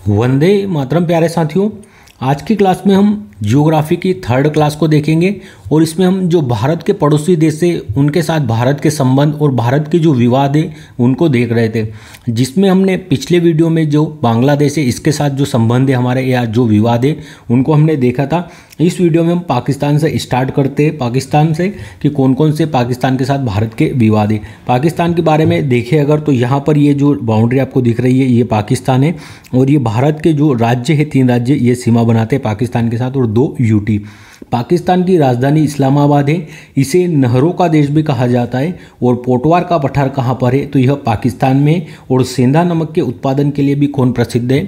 वंदे मातरम प्यारे साथियों। आज की क्लास में हम ज्योग्राफी की थर्ड क्लास को देखेंगे और इसमें हम जो भारत के पड़ोसी देश है उनके साथ भारत के संबंध और भारत के जो विवाद है उनको देख रहे थे, जिसमें हमने पिछले वीडियो में जो बांग्लादेश है इसके साथ जो संबंध है हमारे या जो विवाद है उनको हमने देखा था। इस वीडियो में हम पाकिस्तान से स्टार्ट करते हैं, पाकिस्तान से कि कौन कौन से पाकिस्तान के साथ भारत के विवाद है। पाकिस्तान के बारे में देखें अगर तो यहाँ पर ये जो बाउंड्री आपको दिख रही है ये पाकिस्तान है और ये भारत के जो राज्य है 3 राज्य ये सीमा बनाते हैं पाकिस्तान के साथ और 2 यूटी। पाकिस्तान की राजधानी इस्लामाबाद है, इसे नहरों का देश भी कहा जाता है। और पोटवार का पठार कहाँ पर है तो यह पाकिस्तान में। और सेंधा नमक के उत्पादन के लिए भी कौन प्रसिद्ध है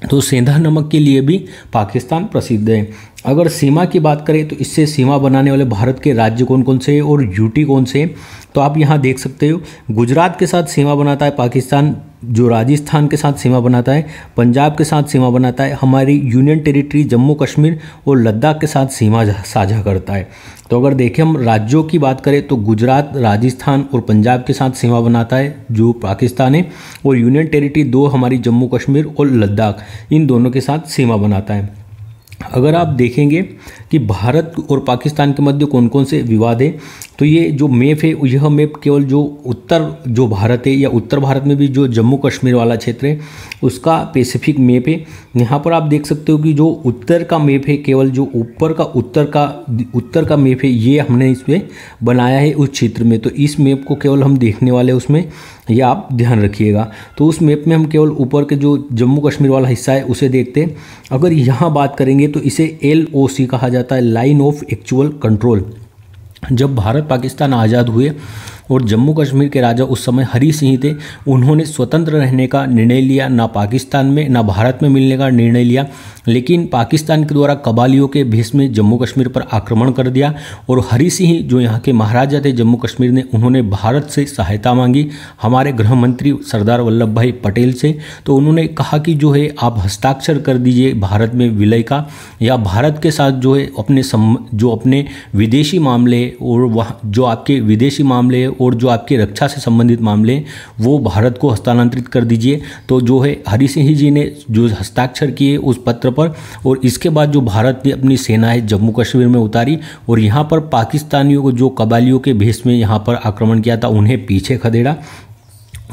तो सेंधा नमक के लिए भी पाकिस्तान प्रसिद्ध है। अगर सीमा की बात करें तो इससे सीमा बनाने वाले भारत के राज्य कौन कौन से हैं और यूटी कौन से हैं तो आप यहाँ देख सकते हो। गुजरात के साथ सीमा बनाता है पाकिस्तान, जो राजस्थान के साथ सीमा बनाता है, पंजाब के साथ सीमा बनाता है, हमारी यूनियन टेरिटरी जम्मू कश्मीर और लद्दाख के साथ सीमा साझा करता है। तो अगर देखें हम राज्यों की बात करें तो गुजरात, राजस्थान और पंजाब के साथ सीमा बनाता है जो पाकिस्तान है, और यूनियन टेरिटरी 2 हमारी जम्मू कश्मीर और लद्दाख, इन दोनों के साथ सीमा बनाता है। अगर आप देखेंगे कि भारत और पाकिस्तान के मध्य कौन कौन से विवाद है तो ये जो मैप है यह मैप केवल जो उत्तर जो भारत है या उत्तर भारत में भी जो जम्मू कश्मीर वाला क्षेत्र है उसका पैसिफिक मैप है। यहाँ पर आप देख सकते हो कि जो उत्तर का मैप है केवल जो ऊपर का उत्तर का मैप है ये हमने इसमें बनाया है उस क्षेत्र में। तो इस मैप को केवल हम देखने वाले उसमें, ये आप ध्यान रखिएगा। तो उस मैप में हम केवल ऊपर के जो जम्मू कश्मीर वाला हिस्सा है उसे देखते हैं। अगर यहाँ बात करेंगे तो इसे LOC कहा जाता है, लाइन ऑफ एक्चुअल कंट्रोल। जब भारत पाकिस्तान आज़ाद हुए और जम्मू कश्मीर के राजा उस समय हरी सिंह थे, उन्होंने स्वतंत्र रहने का निर्णय लिया, ना पाकिस्तान में ना भारत में मिलने का निर्णय लिया, लेकिन पाकिस्तान के द्वारा कबालियों के भेष में जम्मू कश्मीर पर आक्रमण कर दिया। और हरी सिंह जो यहाँ के महाराजा थे जम्मू कश्मीर ने, उन्होंने भारत से सहायता मांगी हमारे गृह मंत्री सरदार वल्लभ भाई पटेल से। तो उन्होंने कहा कि जो है आप हस्ताक्षर कर दीजिए भारत में विलय का, या भारत के साथ जो है अपने विदेशी मामले और वह जो आपके विदेशी मामले और जो आपके रक्षा से संबंधित मामले हैं वो भारत को हस्तांतरित कर दीजिए। तो जो है हरी सिंह जी ने जो हस्ताक्षर किए उस पत्र पर, और इसके बाद जो भारत ने अपनी सेनाएं जम्मू कश्मीर में उतारी और यहाँ पर पाकिस्तानियों को जो कबालियों के भेष में यहाँ पर आक्रमण किया था उन्हें पीछे खदेड़ा।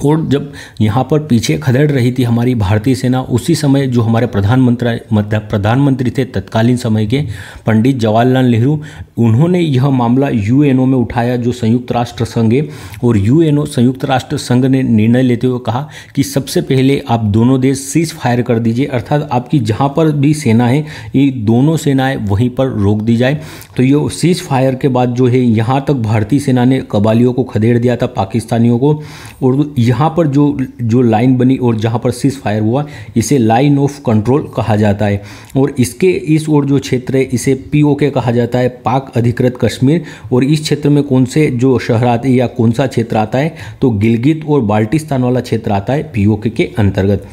और जब यहाँ पर पीछे खदेड़ रही थी हमारी भारतीय सेना, उसी समय जो हमारे प्रधानमंत्री थे तत्कालीन समय के पंडित जवाहरलाल नेहरू, उन्होंने यह मामला UNO में उठाया जो संयुक्त राष्ट्र संघ है। और UNO संयुक्त राष्ट्र संघ ने निर्णय लेते हुए कहा कि सबसे पहले आप दोनों देश सीज फायर कर दीजिए, अर्थात आपकी जहाँ पर भी सेना है ये दोनों सेनाएं वहीं पर रोक दी जाए। तो ये सीज फायर के बाद जो है यहाँ तक भारतीय सेना ने कबालियों को खदेड़ दिया था पाकिस्तानियों को, और यहाँ पर जो लाइन बनी और जहाँ पर सीज फायर हुआ इसे लाइन ऑफ कंट्रोल कहा जाता है। और इसके इस ओर जो क्षेत्र है इसे POK कहा जाता है, पाक अधिकृत कश्मीर। और इस क्षेत्र में कौन से जो शहर आते हैं या कौन सा क्षेत्र आता है तो गिलगित और बाल्टिस्तान वाला क्षेत्र आता है POK के अंतर्गत।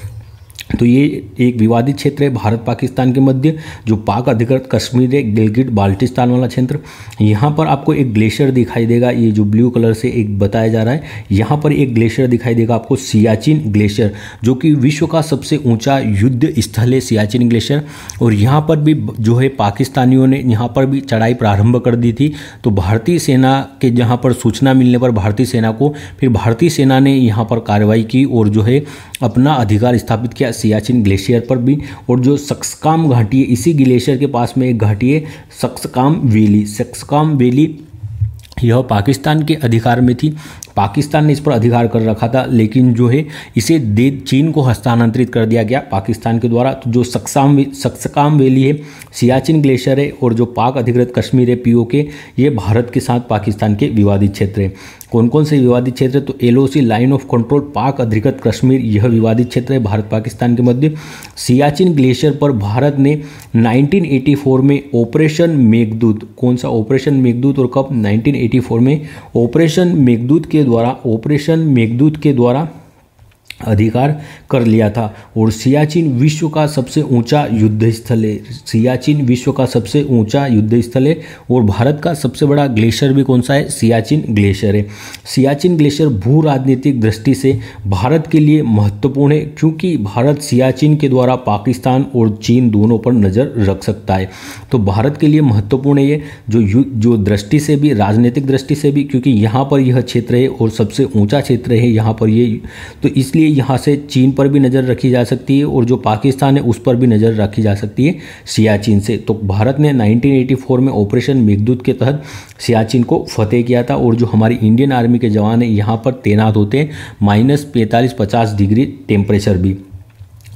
तो ये एक विवादित क्षेत्र है भारत पाकिस्तान के मध्य, जो पाक अधिकृत कश्मीर है, गिलगिट बाल्टिस्तान वाला क्षेत्र। यहाँ पर आपको एक ग्लेशियर दिखाई देगा, ये जो ब्लू कलर से एक बताया जा रहा है, यहाँ पर एक ग्लेशियर दिखाई देगा आपको, सियाचिन ग्लेशियर, जो कि विश्व का सबसे ऊंचा युद्ध स्थल है सियाचिन ग्लेशियर। और यहाँ पर भी जो है पाकिस्तानियों ने यहाँ पर भी चढ़ाई प्रारंभ कर दी थी। तो भारतीय सेना के जहाँ पर सूचना मिलने पर भारतीय सेना को फिर भारतीय सेना ने यहाँ पर कार्रवाई की और जो है अपना अधिकार स्थापित किया सियाचिन ग्लेशियर पर भी। और जो सक्सकाम घाटी है, इसी ग्लेशियर के पास में एक घाटी है सक्सकाम वैली, यह पाकिस्तान के अधिकार में थी। पाकिस्तान ने इस पर अधिकार कर रखा था, लेकिन जो है इसे चीन को हस्तांतरित कर दिया गया पाकिस्तान के द्वारा। तो जो सक्सकाम वैली है, सियाचिन ग्लेशियर है और जो पाक अधिकृत कश्मीर है POK, ये भारत के साथ पाकिस्तान के विवादित क्षेत्र है। कौन कौन से विवादित क्षेत्र तो LOC लाइन ऑफ कंट्रोल, पाक अधिकृत कश्मीर, यह विवादित क्षेत्र है भारत पाकिस्तान के मध्य। सियाचिन ग्लेशियर पर भारत ने 1984 में ऑपरेशन मेघदूत, कौन सा ऑपरेशन मेघदूत और कब 1984 में ऑपरेशन मेघदूत के द्वारा अधिकार कर लिया था। और सियाचिन विश्व का सबसे ऊंचा युद्ध स्थल है। सियाचिन विश्व का सबसे ऊंचा युद्ध स्थल है। और भारत का सबसे बड़ा ग्लेशियर भी कौन सा है? सियाचिन ग्लेशियर है। सियाचिन ग्लेशियर भू राजनीतिक दृष्टि से भारत के लिए महत्वपूर्ण है, क्योंकि भारत सियाचिन के द्वारा पाकिस्तान और चीन दोनों पर नज़र रख सकता है। तो भारत के लिए महत्वपूर्ण है ये, जो दृष्टि से भी, राजनीतिक दृष्टि से भी, क्योंकि यहाँ पर यह क्षेत्र है और सबसे ऊंचा क्षेत्र है यहाँ पर ये, तो इसलिए यहाँ से चीन पर भी नज़र रखी जा सकती है और जो पाकिस्तान है उस पर भी नज़र रखी जा सकती है सियाचिन से। तो भारत ने 1984 में ऑपरेशन मेघदूत के तहत सियाचिन को फतेह किया था। और जो हमारी इंडियन आर्मी के जवान हैं यहाँ पर तैनात होते हैं -45-50 डिग्री टेम्परेचर भी।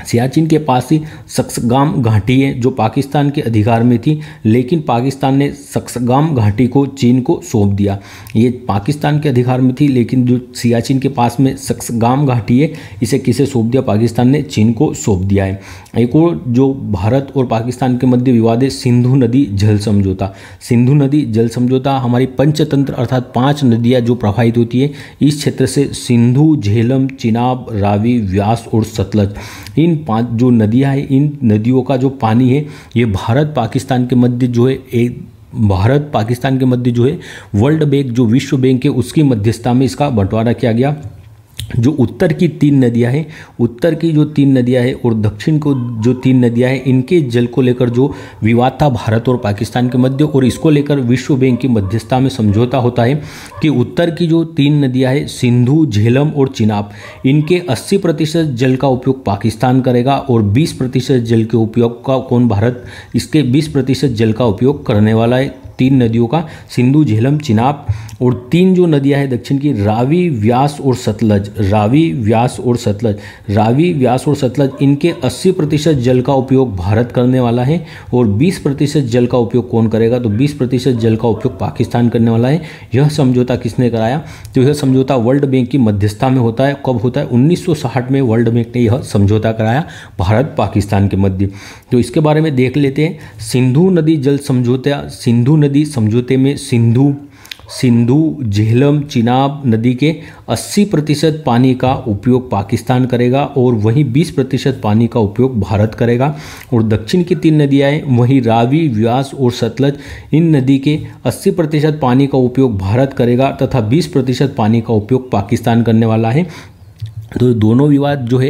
सियाचिन के पास ही सक्सगाम घाटी है जो पाकिस्तान के अधिकार में थी, लेकिन पाकिस्तान ने सक्सगाम घाटी को चीन को सौंप दिया। ये पाकिस्तान के अधिकार में थी, लेकिन जो सियाचिन के पास में सक्सगाम घाटी है इसे किसे सौंप दिया? पाकिस्तान ने चीन को सौंप दिया है। एक और जो भारत और पाकिस्तान के मध्य विवाद है, सिंधु नदी जल समझौता। सिंधु नदी जल समझौता हमारी पंचतंत्र अर्थात 5 नदियाँ जो प्रवाहित होती है इस क्षेत्र से, सिंधु, झेलम, चिनाब, रावी, व्यास और सतलज, इन 5 जो नदियां हैं, इन नदियों का जो पानी है ये भारत पाकिस्तान के मध्य जो है वर्ल्ड बैंक जो विश्व बैंक है उसकी मध्यस्थता में इसका बंटवारा किया गया। जो उत्तर की 3 नदियां हैं, उत्तर की जो 3 नदियां हैं और दक्षिण को जो 3 नदियां हैं, इनके जल को लेकर जो विवाद था भारत और पाकिस्तान के मध्य, और इसको लेकर विश्व बैंक की मध्यस्थता में समझौता होता है कि उत्तर की जो 3 नदियां हैं, सिंधु, झेलम और चिनाब, इनके 80% जल का उपयोग पाकिस्तान करेगा और 20% जल के उपयोग का कौन? भारत इसके 20% जल का उपयोग करने वाला है। 3 नदियों का, सिंधु, झेलम, चिनाब, और 3 जो नदियां हैं दक्षिण की, रावी, व्यास और सतलज। रावी, व्यास और सतलज, रावी, व्यास और सतलज, इनके 80% जल का उपयोग भारत करने वाला है और 20% जल का उपयोग कौन करेगा? तो 20% जल का उपयोग पाकिस्तान करने वाला है। यह समझौता किसने कराया? तो यह समझौता वर्ल्ड बैंक की मध्यस्थता में होता है। कब होता है? 1960 में वर्ल्ड बैंक ने यह समझौता कराया भारत पाकिस्तान के मध्य। तो इसके बारे में देख लेते हैं। सिंधु नदी जल समझौता, सिंधु नदी समझौते में सिंधु, झेलम, चिनाब नदी के 80% पानी का उपयोग पाकिस्तान करेगा और वहीं 20% पानी का उपयोग भारत करेगा। और दक्षिण की 3 नदियाँ हैं, वहीं रावी, व्यास और सतलज, इन नदी के 80% पानी का उपयोग भारत करेगा तथा 20% पानी का उपयोग पाकिस्तान करने वाला है। तो दोनों विवाद जो है,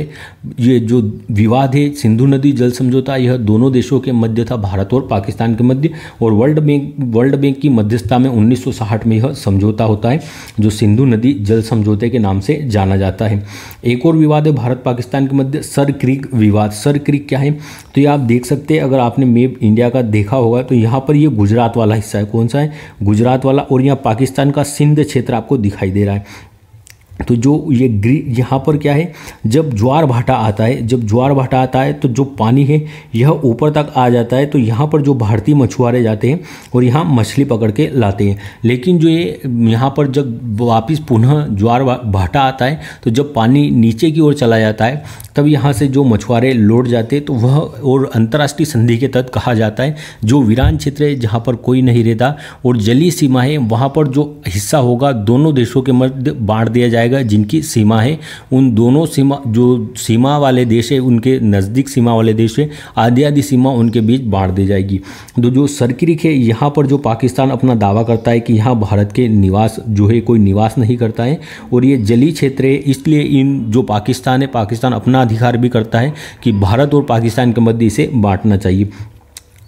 ये जो विवाद है सिंधु नदी जल समझौता, यह दोनों देशों के मध्य था, भारत और पाकिस्तान के मध्य, और वर्ल्ड बैंक की मध्यस्थता में 1960 में यह समझौता होता है जो सिंधु नदी जल समझौते के नाम से जाना जाता है। एक और विवाद है भारत पाकिस्तान के मध्य, सर क्रीक विवाद। सर क्रीक क्या है? तो ये आप देख सकते हैं, अगर आपने मैप इंडिया का देखा होगा तो यहाँ पर ये गुजरात वाला हिस्सा है। कौन सा है? गुजरात वाला। और यहाँ पाकिस्तान का सिंध क्षेत्र आपको दिखाई दे रहा है। तो जो ये यहाँ पर क्या है, जब ज्वार भाटा आता है, तो जो पानी है यह ऊपर तक आ जाता है। तो यहाँ पर जो भारतीय मछुआरे जाते हैं और यहाँ मछली पकड़ के लाते हैं। लेकिन जो ये यहाँ पर जब वापस पुनः ज्वार भाटा आता है, तो जब पानी नीचे की ओर चला जाता है तब यहाँ से जो मछुआरे लौट जाते हैं, तो वह और अंतर्राष्ट्रीय संधि के तहत कहा जाता है जो वीरान क्षेत्र है जहाँ पर कोई नहीं रहता और जलीय सीमा है, वहाँ पर जो हिस्सा होगा दोनों देशों के मध्य बांट दिया जाएगा। जिनकी सीमा है उन दोनों सीमा वाले देश है, उनके नज़दीक सीमा वाले देश है, आधी सीमा उनके बीच बांट दी जाएगी। तो जो सरक्रीक है, यहाँ पर जो पाकिस्तान अपना दावा करता है कि यहाँ भारत के निवास जो है कोई निवास नहीं करता है और ये जलीय क्षेत्र है, इसलिए इन जो पाकिस्तान है, पाकिस्तान अपना अधिकार भी करता है कि भारत और पाकिस्तान के मध्य इसे बांटना चाहिए।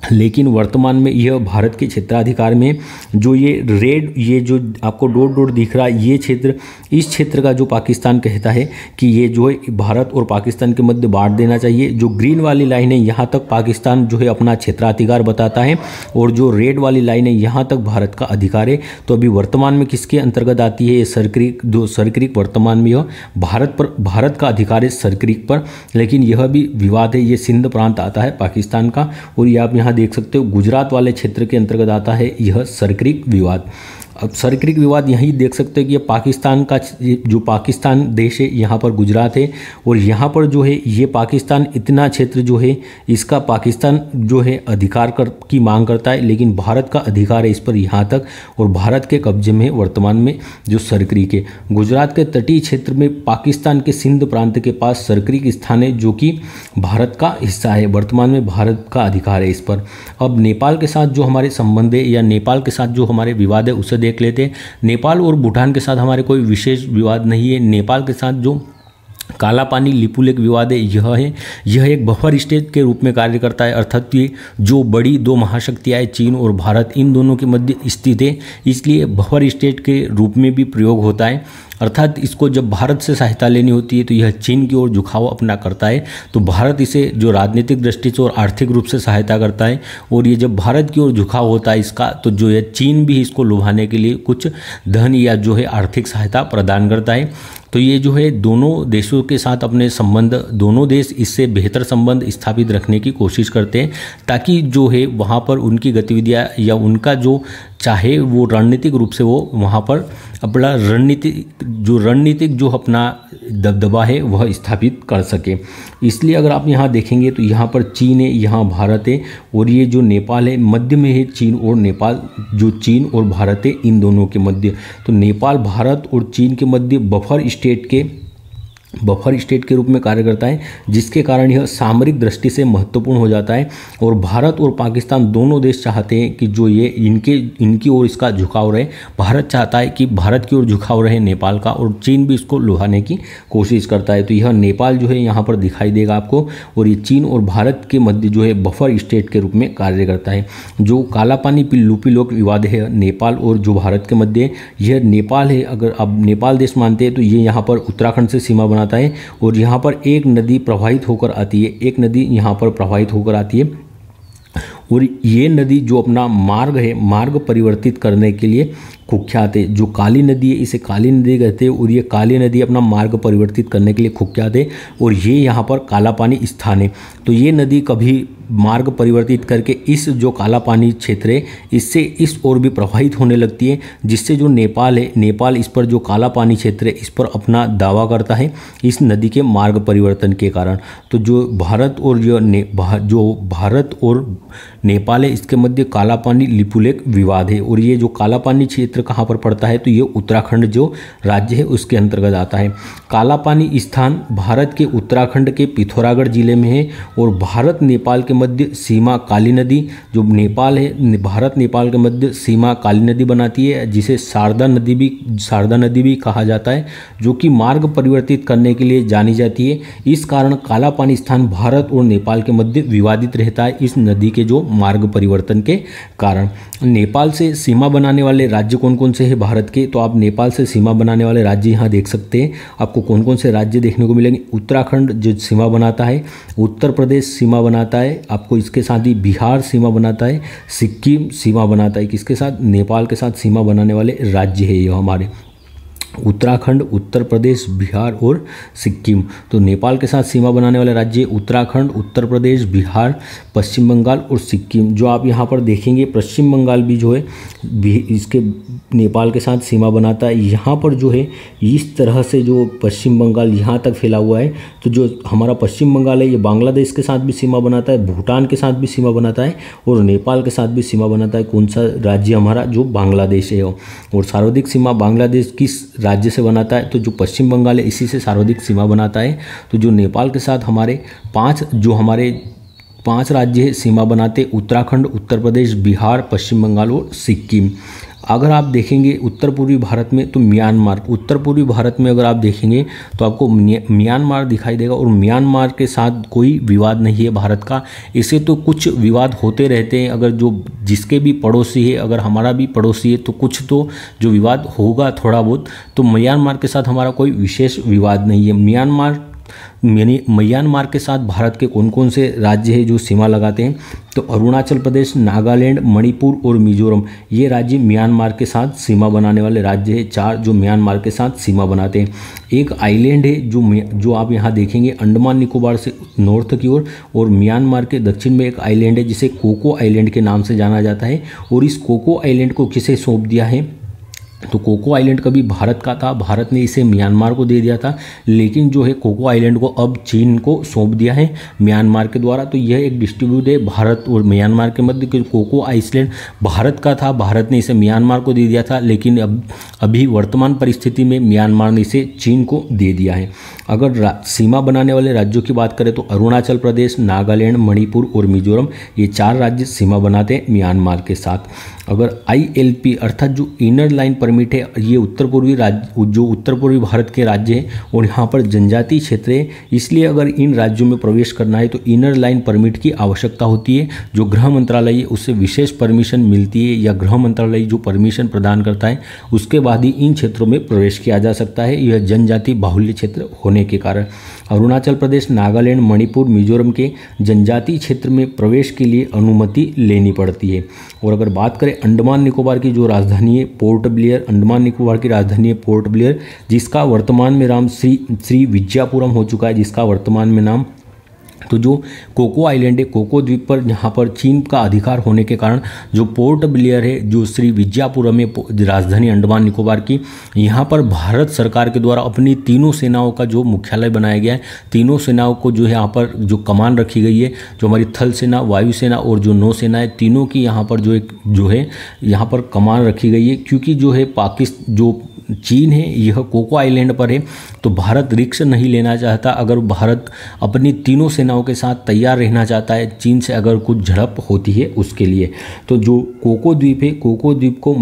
लेकिन वर्तमान में यह भारत के क्षेत्राधिकार में जो ये रेड, ये जो आपको डॉट डॉट दिख रहा है, ये क्षेत्र, इस क्षेत्र का जो पाकिस्तान कहता है कि ये जो है भारत और पाकिस्तान के मध्य बांट देना चाहिए। जो ग्रीन वाली लाइन है यहाँ तक पाकिस्तान जो है अपना क्षेत्राधिकार बताता है और जो रेड वाली लाइन है यहाँ तक भारत का अधिकार है। तो अभी वर्तमान में किसके अंतर्गत आती है ये सरक्रीक? जो सरक्रीक वर्तमान में यह भारत का अधिकार है सरक्रीक पर, लेकिन यह भी विवाद है। ये सिंध प्रांत आता है पाकिस्तान का और ये आप यहाँ देख सकते हो गुजरात वाले क्षेत्र के अंतर्गत आता है यह सरक्रीक विवाद। अब सर्क्रिक विवाद यहीं देख सकते हैं कि ये पाकिस्तान का जो पाकिस्तान देश है यहाँ पर गुजरात है, और यहाँ पर जो है ये पाकिस्तान इतना क्षेत्र जो है इसका पाकिस्तान जो है अधिकार की मांग करता है, लेकिन भारत का अधिकार है इस पर यहाँ तक, और भारत के कब्जे में वर्तमान में जो सर्क्रिक है। गुजरात के तटीय क्षेत्र में पाकिस्तान के सिंध प्रांत के पास सर्क्रिक स्थान है जो कि भारत का हिस्सा है, वर्तमान में भारत का अधिकार है इस पर। अब नेपाल के साथ जो हमारे संबंध है या नेपाल के साथ जो हमारे विवाद है उसे देख लेते हैं। नेपाल और भूटान के साथ हमारे कोई विशेष विवाद नहीं है। नेपाल के साथ जो काला पानी लिपुलेख विवाद है यह एक बफर स्टेट के रूप में कार्य करता है, अर्थात ये जो बड़ी दो महाशक्तियाँ हैं चीन और भारत, इन दोनों के मध्य स्थित है, इसलिए बफर स्टेट के रूप में भी प्रयोग होता है। अर्थात इसको जब भारत से सहायता लेनी होती है तो यह चीन की ओर झुकाव अपना करता है, तो भारत इसे जो राजनीतिक दृष्टि से और आर्थिक रूप से सहायता करता है, और ये जब भारत की ओर झुकाव होता है इसका, तो जो है चीन भी इसको लुभाने के लिए कुछ धन या जो है आर्थिक सहायता प्रदान करता है। तो ये जो है दोनों देशों के साथ अपने संबंध, दोनों देश इससे बेहतर संबंध स्थापित रखने की कोशिश करते हैं, ताकि जो है वहाँ पर उनकी गतिविधियाँ या उनका जो चाहे वो रणनीतिक रूप से वो वहाँ पर अपना रणनीतिक जो अपना दबदबा है वह स्थापित कर सके। इसलिए अगर आप यहाँ देखेंगे तो यहाँ पर चीन है, यहाँ भारत है, और ये जो नेपाल है मध्य में है चीन और नेपाल, जो चीन और भारत है इन दोनों के मध्य। तो नेपाल भारत और चीन के मध्य बफर स्टेट के रूप में कार्य करता है, जिसके कारण यह सामरिक दृष्टि से महत्वपूर्ण हो जाता है। और भारत और पाकिस्तान दोनों देश चाहते हैं कि जो ये इनकी ओर इसका झुकाव रहे। भारत चाहता है कि भारत की ओर झुकाव रहे नेपाल का, और चीन भी इसको लुभाने की कोशिश करता है। तो यह नेपाल जो है यहाँ पर दिखाई देगा आपको, और ये चीन और भारत के मध्य जो है बफर स्टेट के रूप में कार्य करता है। जो काला पानी लिपुलेख विवाद है नेपाल और जो भारत के मध्य, यह नेपाल है, अगर आप नेपाल देश मानते हैं तो ये यहाँ पर उत्तराखंड से सीमा बनाता है, और यहाँ पर एक नदी प्रवाहित होकर आती है, एक नदी यहाँ पर प्रवाहित होकर आती है, और ये नदी जो अपना मार्ग है, मार्ग परिवर्तित करने के लिए कुख्यात है। जो काली नदी है इसे काली नदी कहते हैं, और ये काली नदी अपना मार्ग परिवर्तित करने के लिए कुख्यात है, और ये यहाँ पर काला पानी स्थान है। तो ये नदी कभी मार्ग परिवर्तित करके इस जो काला पानी क्षेत्र है इससे इस ओर भी प्रवाहित होने लगती है, जिससे जो नेपाल है, नेपाल इस पर जो काला पानी क्षेत्र है इस पर अपना दावा करता है इस नदी के मार्ग परिवर्तन के कारण। तो जो भारत और नेपाल है इसके मध्य काला पानी लिपुलेख विवाद है, और ये जो काला पानी क्षेत्र कहाँ पर पड़ता है तो ये उत्तराखंड जो राज्य है उसके अंतर्गत आता है। काला पानी स्थान भारत के उत्तराखंड के पिथौरागढ़ जिले में है, और भारत नेपाल के मध्य सीमा काली नदी, जो नेपाल है भारत नेपाल के मध्य सीमा काली नदी बनाती है, जिसे शारदा नदी भी कहा जाता है, जो कि मार्ग परिवर्तित करने के लिए जानी जाती है। इस कारण काला पानी स्थान भारत और नेपाल के मध्य विवादित रहता है इस नदी के जो मार्ग परिवर्तन के कारण। नेपाल से सीमा बनाने वाले राज्य कौन कौन से हैं भारत के, तो आप नेपाल से सीमा बनाने वाले राज्य यहाँ देख सकते हैं। आपको कौन कौन से राज्य देखने को मिलेंगे, उत्तराखंड जो सीमा बनाता है, उत्तर प्रदेश सीमा बनाता है, आपको इसके साथ ही बिहार सीमा बनाता है, सिक्किम सीमा बनाता है, किसके साथ, नेपाल के साथ सीमा बनाने वाले राज्य है ये हमारे उत्तराखंड, उत्तर प्रदेश, बिहार और सिक्किम। तो नेपाल के साथ सीमा बनाने वाले राज्य उत्तराखंड, उत्तर प्रदेश, बिहार, पश्चिम बंगाल और सिक्किम। जो आप यहाँ पर देखेंगे पश्चिम बंगाल भी जो है इसके नेपाल के साथ सीमा बनाता है। यहाँ पर जो है इस तरह से जो पश्चिम बंगाल यहाँ तक फैला हुआ है, तो जो हमारा पश्चिम बंगाल है ये बांग्लादेश के साथ भी सीमा बनाता है, भूटान के साथ भी सीमा बनाता है और नेपाल के साथ भी सीमा बनाता है। कौन सा राज्य हमारा, जो बांग्लादेश है। और सर्वाधिक सीमा बांग्लादेश किस राज्य से बनाता है, तो जो पश्चिम बंगाल है इसी से सर्वाधिक सीमा बनाता है। तो जो नेपाल के साथ हमारे पांच राज्य है सीमा बनाते, उत्तराखंड, उत्तर प्रदेश, बिहार, पश्चिम बंगाल और सिक्किम। अगर आप देखेंगे उत्तर पूर्वी भारत में तो म्यांमार, उत्तर पूर्वी भारत में अगर आप देखेंगे तो आपको म्यांमार दिखाई देगा, और म्यांमार के साथ कोई विवाद नहीं है भारत का। इसे तो कुछ विवाद होते रहते हैं, अगर जो जिसके भी पड़ोसी है, अगर हमारा भी पड़ोसी है तो कुछ तो जो विवाद होगा थोड़ा बहुत। तो म्यांमार के साथ हमारा कोई विशेष विवाद नहीं है। म्यांमार के साथ भारत के कौन कौन से राज्य हैं जो सीमा लगाते हैं, तो अरुणाचल प्रदेश, नागालैंड, मणिपुर और मिजोरम, ये राज्य म्यांमार के साथ सीमा बनाने वाले राज्य हैं। 4 जो म्यांमार के साथ सीमा बनाते हैं। एक आइलैंड है जो आप यहाँ देखेंगे अंडमान निकोबार से नॉर्थ की ओर, और म्यांमार के दक्षिण में एक आइलैंड है जिसे कोको आइलैंड के नाम से जाना जाता है। और इस कोको आइलैंड को किसे सौंप दिया है, तो कोको आइलैंड कभी भारत का था, भारत ने इसे म्यांमार को दे दिया था, लेकिन जो है कोको आइलैंड को अब चीन को सौंप दिया है म्यांमार के द्वारा। तो यह एक डिस्ट्रीब्यूट है भारत और म्यांमार के मध्य कि कोको आइलैंड भारत का था, भारत ने इसे म्यांमार को दे दिया था, लेकिन अब अभी वर्तमान परिस्थिति में म्यांमार ने इसे चीन को दे दिया है। अगर सीमा बनाने वाले राज्यों की बात करें तो अरुणाचल प्रदेश, नागालैंड, मणिपुर और मिजोरम, ये 4 राज्य सीमा बनाते हैं म्यांमार के साथ। अगर ILP अर्थात जो इनर लाइन परमिट है, ये उत्तर पूर्वी राज्य, जो उत्तर पूर्वी भारत के राज्य हैं और यहाँ पर जनजातीय क्षेत्र है, इसलिए अगर इन राज्यों में प्रवेश करना है तो इनर लाइन परमिट की आवश्यकता होती है। जो गृह मंत्रालय है उससे विशेष परमिशन मिलती है, या गृह मंत्रालय जो परमिशन प्रदान करता है उसके बाद ही इन क्षेत्रों में प्रवेश किया जा सकता है, यह जनजाति बाहुल्य क्षेत्र होने के कारण। अरुणाचल प्रदेश, नागालैंड, मणिपुर, मिजोरम के जनजातीय क्षेत्र में प्रवेश के लिए अनुमति लेनी पड़ती है। और अगर बात करें अंडमान निकोबार की जो राजधानी है पोर्ट ब्लेयर, अंडमान निकोबार की राजधानी है पोर्ट ब्लेयर, जिसका वर्तमान में नाम श्री विजयपुरम हो चुका है, जिसका वर्तमान में नाम। तो जो कोको आइलैंड है, कोको द्वीप पर यहाँ पर चीन का अधिकार होने के कारण जो पोर्ट ब्लेयर है, जो श्री विजयपुरम है राजधानी अंडमान निकोबार की, यहाँ पर भारत सरकार के द्वारा अपनी तीनों सेनाओं का जो मुख्यालय बनाया गया है, तीनों सेनाओं को जो है यहाँ पर जो कमान रखी गई है, जो हमारी थल सेना, वायुसेना और जो नौसेना है, तीनों की यहाँ पर जो है यहाँ पर कमान रखी गई है। क्योंकि जो है जो चीन है यह कोको आइलैंड पर है, तो भारत रिस्क नहीं लेना चाहता। अगर भारत अपनी तीनों सेनाओं के साथ तैयार रहना चाहता है चीन से अगर कुछ झड़प होती है उसके लिए, तो जो कोको द्वीप है, कोको द्वीप को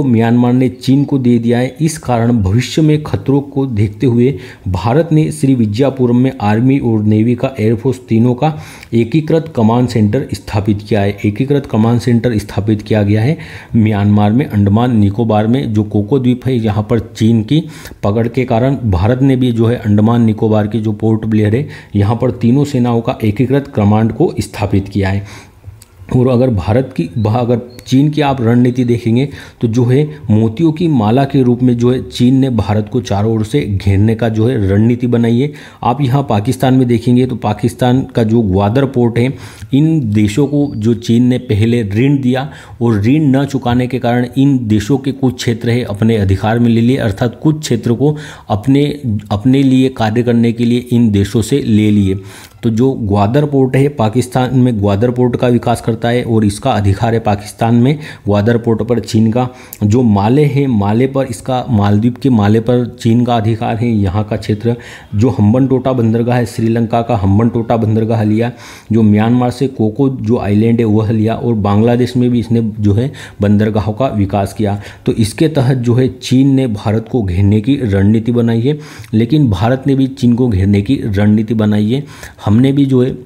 म्यांमार ने चीन को दे दिया है। इस कारण भविष्य में खतरों को देखते हुए भारत ने श्री विजयपुरम में आर्मी और नेवी का, एयरफोर्स तीनों का एकीकृत कमांड सेंटर स्थापित किया है। एकीकृत कमांड सेंटर स्थापित किया गया है म्यांमार में, अंडमान निकोबार में। जो कोको द्वीप है यहाँ पर चीन की पकड़ के कारण भारत ने भी जो है अंडमान निकोबार की जो पोर्ट ब्लेयर है यहाँ पर तीनों सेनाओं का एकीकृत कमांड को स्थापित किया है। और अगर चीन की आप रणनीति देखेंगे तो जो है मोतियों की माला के रूप में जो है चीन ने भारत को चारों ओर से घेरने का जो है रणनीति बनाई है। आप यहाँ पाकिस्तान में देखेंगे तो पाकिस्तान का जो ग्वादर पोर्ट है, इन देशों को जो चीन ने पहले ऋण दिया और ऋण न चुकाने के कारण इन देशों के कुछ क्षेत्र है अपने अधिकार में ले लिए, अर्थात कुछ क्षेत्र को अपने लिए कार्य करने के लिए इन देशों से ले लिए। तो जो ग्वादर पोर्ट है पाकिस्तान में, ग्वादर पोर्ट का विकास करता है और इसका अधिकार है पाकिस्तान में ग्वादर पोर्ट पर चीन का। जो माले है, माले पर इसका, मालदीव के माले पर चीन का अधिकार है, यहाँ का क्षेत्र। जो हम्बनटोटा बंदरगाह है, श्रीलंका का हम्बनटोटा बंदरगाह लिया। जो म्यांमार से कोको जो आइलैंड है वह लिया, और बांग्लादेश में भी इसने जो है बंदरगाहों का विकास किया। तो इसके तहत जो है चीन ने भारत को घेरने की रणनीति बनाई है, लेकिन भारत ने भी चीन को घेरने की रणनीति बनाई है। हमने भी जो है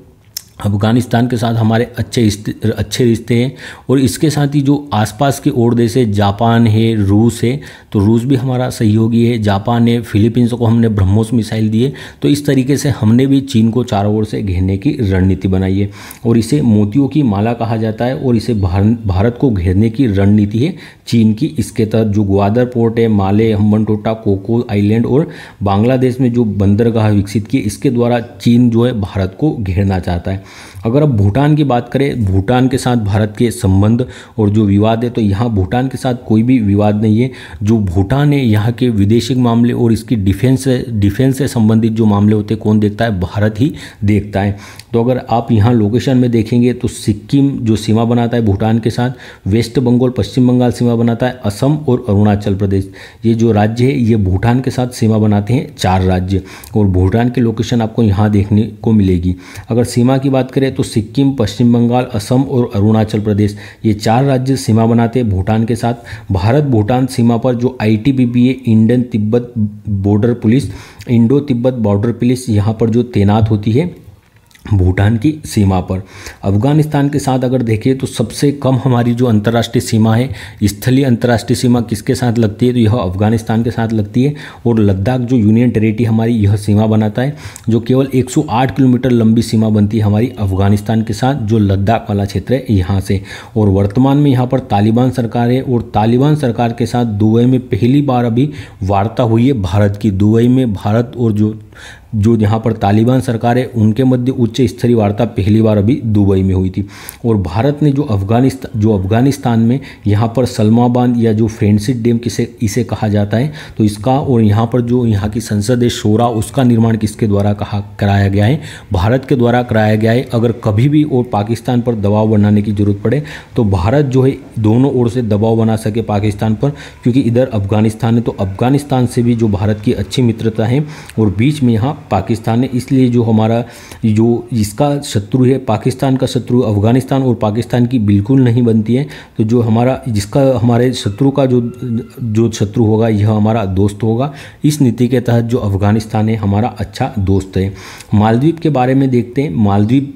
अफगानिस्तान के साथ हमारे अच्छे रिश्ते हैं, और इसके साथ ही जो आसपास के और देश है, जापान है, रूस है, तो रूस भी हमारा सहयोगी है। जापान है, फिलीपींस को हमने ब्रह्मोस मिसाइल दिए। तो इस तरीके से हमने भी चीन को चारों ओर से घेरने की रणनीति बनाई है, और इसे मोतियों की माला कहा जाता है, और इसे भारत को घेरने की रणनीति है चीन की। इसके तहत जो ग्वादर पोर्ट है, माले, हम्बनटोटा, कोको आइलैंड और बांग्लादेश में जो बंदरगाह विकसित किए, इसके द्वारा चीन जो है भारत को घेरना चाहता है। अगर अब भूटान की बात करें, भूटान के साथ भारत के संबंध और जो विवाद है, तो यहाँ भूटान के साथ कोई भी विवाद नहीं है। जो भूटान है यहाँ के विदेशिक मामले और इसकी डिफेंस से संबंधित जो मामले होते हैं कौन देखता है? भारत ही देखता है। तो अगर आप यहाँ लोकेशन में देखेंगे तो सिक्किम जो सीमा बनाता है भूटान के साथ, वेस्ट बंगाल, पश्चिम बंगाल सीमा बनाता है, असम और अरुणाचल प्रदेश, ये जो राज्य है ये भूटान के साथ सीमा बनाते हैं 4 राज्य, और भूटान की लोकेशन आपको यहाँ देखने को मिलेगी। अगर सीमा की बात करें तो सिक्किम, पश्चिम बंगाल, असम और अरुणाचल प्रदेश, ये 4 राज्य सीमा बनाते हैं भूटान के साथ। भारत भूटान सीमा पर जो ITBP है, इंडो तिब्बत बॉर्डर पुलिस, यहाँ पर जो तैनात होती है भूटान की सीमा पर। अफगानिस्तान के साथ अगर देखें तो सबसे कम हमारी जो अंतर्राष्ट्रीय सीमा है, स्थलीय अंतर्राष्ट्रीय सीमा किसके साथ लगती है? तो यह अफगानिस्तान के साथ लगती है। और लद्दाख जो यूनियन टेरिटरी हमारी यह सीमा बनाता है, जो केवल 108 किलोमीटर लंबी सीमा बनती है हमारी अफगानिस्तान के साथ, जो लद्दाख वाला क्षेत्र है यहाँ से। और वर्तमान में यहाँ पर तालिबान सरकार है, और तालिबान सरकार के साथ दुबई में पहली बार अभी वार्ता हुई है भारत की। दुबई में भारत और जो जो यहाँ पर तालिबान सरकार है उनके मध्य उच्च स्तरीय वार्ता पहली बार अभी दुबई में हुई थी। और भारत ने जो अफगानिस्तान में यहाँ पर सलमा बांध या जो फ्रेंडशिप डैम इसे कहा जाता है, तो इसका और यहाँ पर जो यहाँ की संसद है शोरा, उसका निर्माण किसके द्वारा कराया गया है? भारत के द्वारा कराया गया है। अगर कभी भी और पाकिस्तान पर दबाव बनाने की जरूरत पड़े तो भारत जो है दोनों ओर से दबाव बना सके पाकिस्तान पर, क्योंकि इधर अफगानिस्तान है तो अफगानिस्तान से भी जो भारत की अच्छी मित्रता है और बीच में यहाँ पाकिस्तान है। इसलिए जो हमारा जो इसका शत्रु है, पाकिस्तान का शत्रु अफगानिस्तान और पाकिस्तान की बिल्कुल नहीं बनती है। तो जो हमारे शत्रु का जो शत्रु होगा यह हमारा दोस्त होगा। इस नीति के तहत जो अफगानिस्तान है हमारा अच्छा दोस्त है। मालदीव के बारे में देखते हैं। मालदीव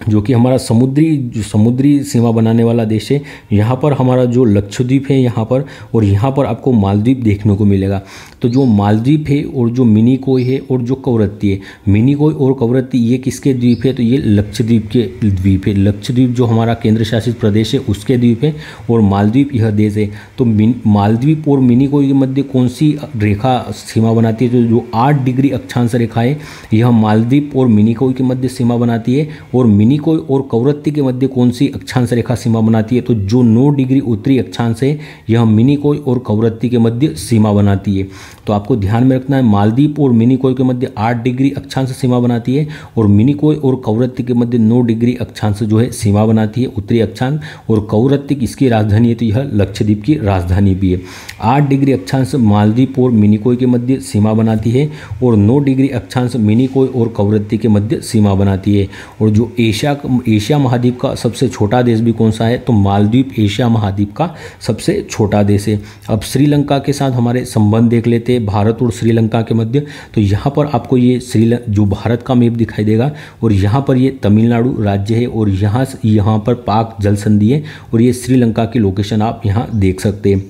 जो कि हमारा समुद्री सीमा बनाने वाला देश है। यहाँ पर हमारा जो लक्षद्वीप है यहाँ पर, और यहाँ पर आपको मालदीव देखने को मिलेगा। तो जो मालदीव है और जो मिनिकोय है और जो कवरत्ती है, मिनिकोय और कवरत्ती ये किसके द्वीप है? तो ये लक्षद्वीप के द्वीप है। लक्षद्वीप जो हमारा केंद्र शासित प्रदेश है उसके द्वीप है और मालदीव यह देश है। तो मालदीव और मिनिकोय के मध्य कौन सी रेखा सीमा बनाती है? तो जो 8 डिग्री अक्षांश रेखा है यह मालदीव और मिनिकोय के मध्य सीमा बनाती है। और मिनिकोय और कवरत्ती के मध्य कौन सी अक्षांश रेखा सीमा बनाती है? तो जो 9 डिग्री उत्तरी अक्षांश है यह मिनिकोय और कवरत्ती के मध्य सीमा बनाती है। तो आपको ध्यान में रखना है, मालदीव और मिनिकोय के मध्य 8 डिग्री अक्षांश सीमा बनाती है और मिनिकोय और कवरत्ती के मध्य 9 डिग्री अक्षांश जो है सीमा बनाती है, उत्तरी अक्षांश। और कवरत्ती किसकी राजधानी है? तो यह लक्षद्वीप की राजधानी भी है। 8 डिग्री अक्षांश मालदीव और मिनिकोय के मध्य सीमा बनाती है और 9 डिग्री अक्षांश मिनिकोय और कवरत्ती के मध्य सीमा बनाती है। और जो एशिया महाद्वीप का सबसे छोटा देश भी कौन सा है? तो मालदीव एशिया महाद्वीप का सबसे छोटा देश है। अब श्रीलंका के साथ हमारे संबंध देख लेते हैं, भारत और श्रीलंका के मध्य। तो यहाँ पर आपको ये जो भारत का मैप दिखाई देगा और यहाँ पर ये तमिलनाडु राज्य है और यहाँ पर पाक जल संधि है और ये श्रीलंका की लोकेशन आप यहाँ देख सकते हैं।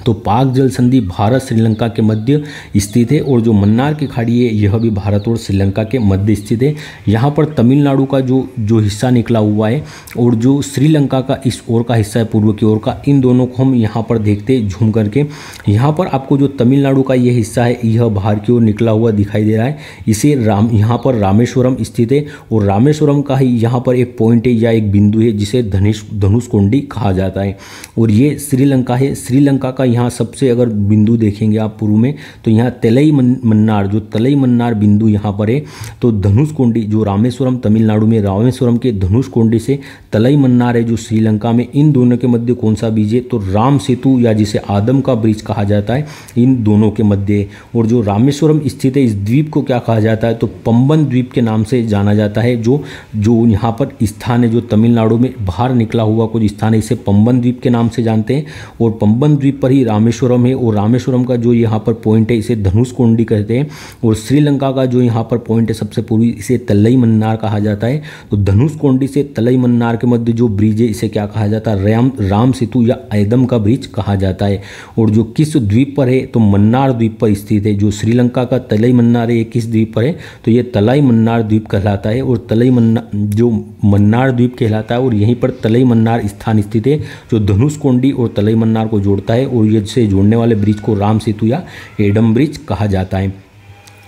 तो पाक जल संधि भारत श्रीलंका के मध्य स्थित है और जो मन्नार की खाड़ी है यह भी भारत और श्रीलंका के मध्य स्थित है। यहाँ पर तमिलनाडु का जो हिस्सा निकला हुआ है और जो श्रीलंका का इस ओर का हिस्सा है पूर्व की ओर का, इन दोनों को हम यहाँ पर देखते हैं झूम करके। यहाँ पर आपको जो तमिलनाडु का ये हिस्सा है यह बाहर की ओर निकला हुआ दिखाई दे रहा है। इसे यहाँ पर रामेश्वरम स्थित है और रामेश्वरम का ही यहाँ पर एक पॉइंट है या एक बिंदु है जिसे धनुषकोडी कहा जाता है। और ये श्रीलंका है। श्रीलंका का यहाँ सबसे अगर बिंदु देखेंगे आप पूर्व में तो यहाँ तलई मन्नार, जो तलई मन्नार बिंदु यहाँ पर है। तो धनुषकोडी जो रामेश्वरम तमिलनाडु में, रामेश्वरम के धनुषकोडी से तलई मन्नार है जो श्रीलंका में, इन दोनों के मध्य कौन सा ब्रिज है? तो राम सेतु या जिसे आदम का ब्रिज कहा जाता है, इन दोनों के मध्य। और जो रामेश्वरम स्थित है इस द्वीप को क्या कहा जाता है? तो पंबन द्वीप के नाम से जाना जाता है। जो यहाँ पर स्थान है जो तमिलनाडु में बाहर निकला हुआ कुछ स्थान है, इसे पंबन द्वीप के नाम से जानते हैं। और पंबन द्वीप पर ही रामेश्वरम है और रामेश्वरम का जो यहाँ पर पॉइंट है इसे धनुषकोडी कहते हैं। और श्रीलंका का जो यहाँ पर पॉइंट है सबसे पूर्वी, इसे तलई मन्नार कहा जाता है। तो धनुषकोडी से तलई मन्नार के मध्य जो ब्रिज है इसे क्या कहा जाता है? राम सेतु या आदम का ब्रिज कहा जाता है। और जो किस द्वीप पर है? तो मन्नार द्वीप पर स्थित है। जो श्रीलंका का तलई मन्नार है ये किस द्वीप पर है? तो ये तलाई मन्नार द्वीप कहलाता है। और जो मन्नार द्वीप कहलाता है और यहीं पर तलई मन्नार स्थान स्थित है जो धनुषकोडी और तलई मन्नार को जोड़ता है। और ये से जोड़ने वाले ब्रिज को राम सेतु या एडम ब्रिज कहा जाता है।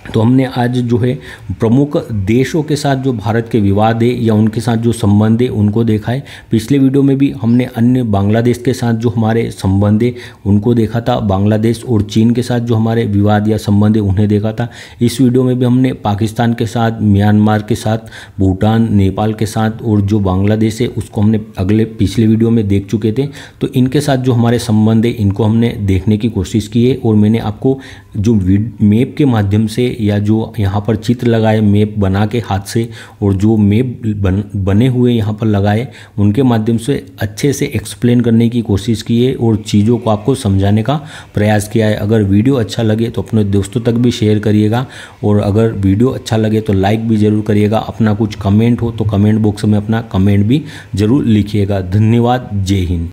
तो हमने आज जो है प्रमुख देशों के साथ जो भारत के विवाद है या उनके साथ जो संबंध है उनको देखा है। पिछले वीडियो में भी हमने अन्य बांग्लादेश के साथ जो हमारे संबंध है उनको देखा था, बांग्लादेश और चीन के साथ जो हमारे विवाद या संबंध है उन्हें देखा था। इस वीडियो में भी हमने पाकिस्तान के साथ, म्यांमार के साथ, भूटान, नेपाल के साथ और जो बांग्लादेश है उसको हमने पिछले वीडियो में देख चुके थे। तो इनके साथ जो हमारे संबंध है इनको हमने देखने की कोशिश की है और मैंने आपको जो मैप के माध्यम से या जो यहाँ पर चित्र लगाए मैप बना के हाथ से और जो मैप बने हुए यहाँ पर लगाए उनके माध्यम से अच्छे से एक्सप्लेन करने की कोशिश की है और चीज़ों को आपको समझाने का प्रयास किया है। अगर वीडियो अच्छा लगे तो अपने दोस्तों तक भी शेयर करिएगा और अगर वीडियो अच्छा लगे तो लाइक भी ज़रूर करिएगा। अपना कुछ कमेंट हो तो कमेंट बॉक्स में अपना कमेंट भी ज़रूर लिखिएगा। धन्यवाद। जय हिंद।